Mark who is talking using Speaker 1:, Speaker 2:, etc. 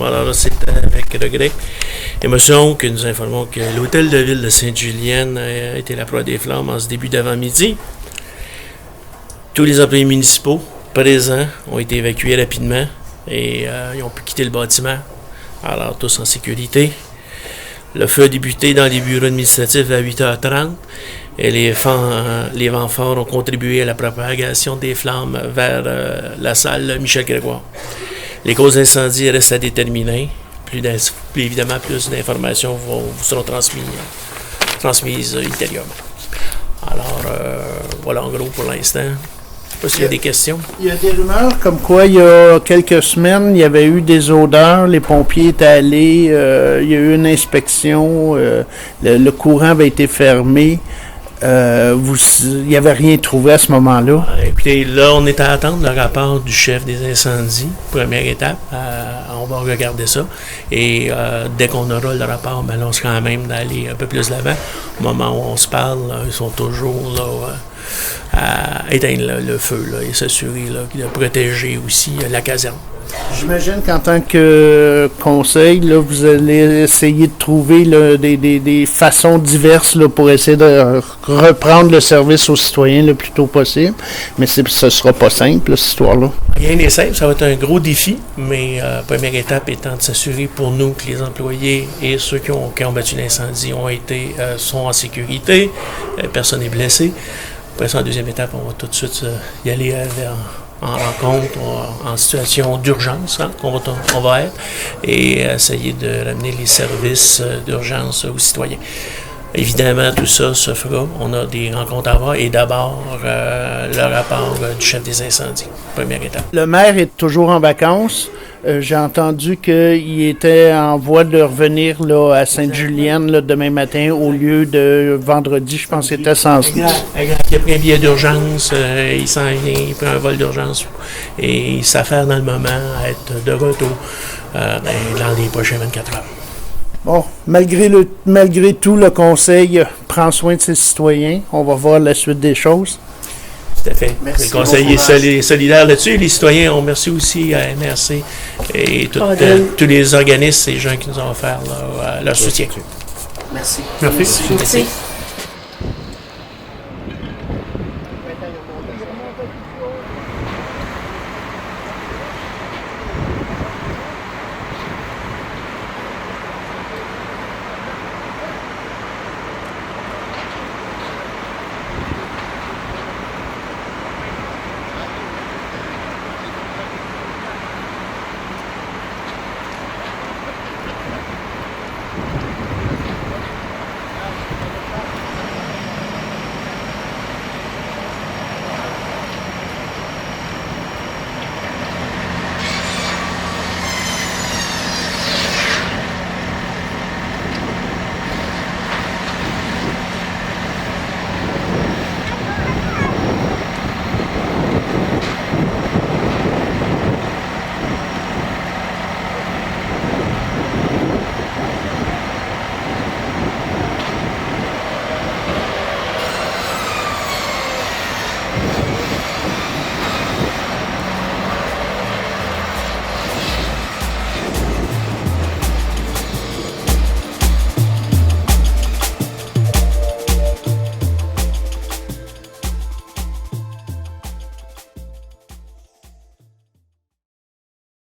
Speaker 1: Alors là, c'est avec regret, émotion que nous informons que l'hôtel de ville de Sainte-Julienne a été la proie des flammes en ce début d'avant-midi. Tous les employés municipaux présents ont été évacués rapidement et ils ont pu quitter le bâtiment. Alors, tous en sécurité. Le feu a débuté dans les bureaux administratifs à 8h30 et les vents forts ont contribué à la propagation des flammes vers la salle Michel Grégoire. Les causes d'incendie restent à déterminer. Évidemment, plus d'informations vous seront transmises ultérieurement. Alors, voilà en gros pour l'instant. Je ne sais pas s'il y a des questions.
Speaker 2: Il y a des rumeurs comme quoi, il y a quelques semaines, il y avait eu des odeurs, les pompiers étaient allés, il y a eu une inspection, le courant avait été fermé. Il n'y avait rien trouvé à ce moment-là.
Speaker 1: Écoutez, là, on est à attendre le rapport du chef des incendies, première étape. On va regarder ça. Et dès qu'on aura le rapport, ben là, on sera quand même d'aller un peu plus de l'avant. Au moment où on se parle, ils sont toujours là à éteindre le feu là, et s'assurer là, de protéger aussi la caserne.
Speaker 2: J'imagine qu'en tant que conseil, là, vous allez essayer de trouver là, des façons diverses là, pour essayer de reprendre le service aux citoyens le plus tôt possible. Mais ce ne sera pas simple, là, cette histoire-là.
Speaker 1: Rien n'est simple, ça va être un gros défi, mais première étape étant de s'assurer pour nous que les employés et ceux qui ont battu l'incendie sont en sécurité, personne n'est blessé. Après ça, en deuxième étape, on va tout de suite y aller en rencontre, en situation d'urgence, hein, qu'on va être, et essayer de ramener les services d'urgence aux citoyens. Évidemment, tout ça se fera. On a des rencontres à avoir et d'abord le rapport du chef des incendies, première étape.
Speaker 2: Le maire est toujours en vacances. J'ai entendu qu'il était en voie de revenir là, à Sainte-Julienne là, demain matin au lieu de vendredi, je pense que c'était censé.
Speaker 1: Il a pris un billet d'urgence, il s'en vient, il prend un vol d'urgence et il s'affaire dans le moment à être de retour dans les prochaines 24 heures.
Speaker 2: Bon, malgré tout, le conseil prend soin de ses citoyens. On va voir la suite des choses.
Speaker 1: Tout à fait. Merci, le conseil est solidaire là-dessus. Les citoyens, on remercie aussi à MRC et tous les organismes et gens qui nous ont offert leur soutien.
Speaker 2: Merci.
Speaker 1: Merci.